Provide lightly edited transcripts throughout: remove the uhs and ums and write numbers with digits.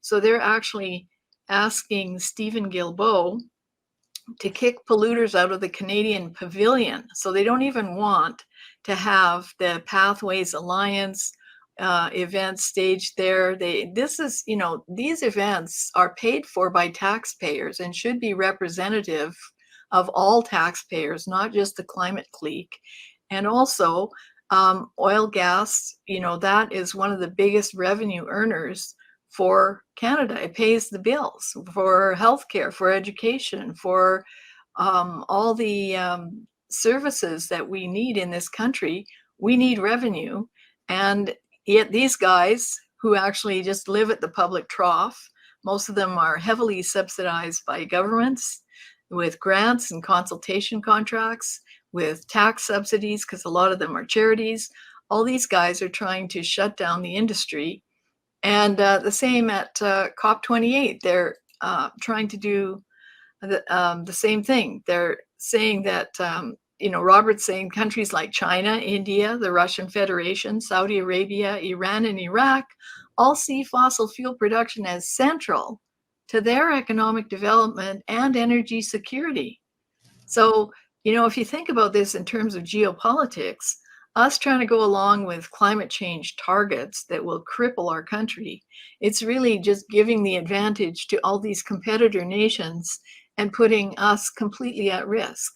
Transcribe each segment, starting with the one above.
So they're actually asking Stephen Guilbeault to kick polluters out of the Canadian pavilion. So they don't even want to have the Pathways Alliance events staged there. These events are paid for by taxpayers and should be representative of all taxpayers, not just the climate clique. And also, oil, gas, that is one of the biggest revenue earners for Canada. It pays the bills for healthcare, for education, for all the services that we need in this country. We need revenue. And yet these guys who actually just live at the public trough, most of them are heavily subsidized by governments with grants and consultation contracts, with tax subsidies, because a lot of them are charities. All these guys are trying to shut down the industry. And the same at COP28. They're trying to do the same thing. They're saying that, Robert's saying countries like China, India, the Russian Federation, Saudi Arabia, Iran, and Iraq all see fossil fuel production as central to their economic development and energy security. So, if you think about this in terms of geopolitics, us trying to go along with climate change targets that will cripple our country, it's really just giving the advantage to all these competitor nations and putting us completely at risk.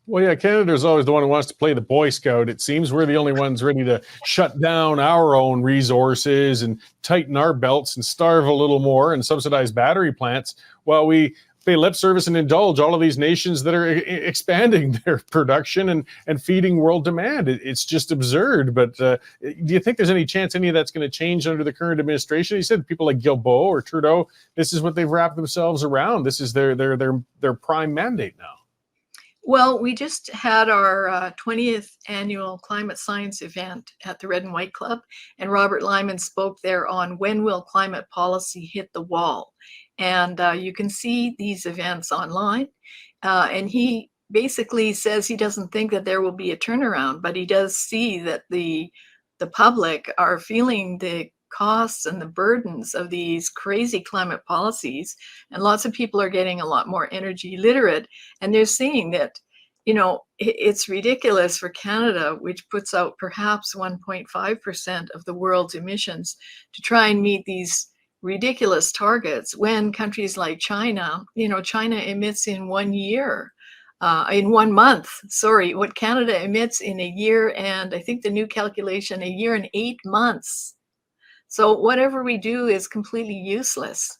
Well, yeah, Canada's always the one who wants to play the Boy Scout. It seems we're the only ones ready to shut down our own resources and tighten our belts and starve a little more and subsidize battery plants while we pay lip service and indulge all of these nations that are expanding their production and feeding world demand. It's just absurd. But do you think there's any chance any of that's going to change under the current administration? You said people like Guilbeault or Trudeau, this is what they've wrapped themselves around. This is their prime mandate now. Well, we just had our 20th annual climate science event at the Red and White Club, and Robert Lyman spoke there on when will climate policy hit the wall. And you can see these events online. And he basically says he doesn't think that there will be a turnaround, but he does see that the public are feeling the costs and the burdens of these crazy climate policies. And lots of people are getting a lot more energy literate. And they're seeing that, it's ridiculous for Canada, which puts out perhaps 1.5% of the world's emissions, to try and meet these ridiculous targets when countries like China, China emits in 1 year, in 1 month, what Canada emits in a year, and I think the new calculation, a year and 8 months. So whatever we do is completely useless.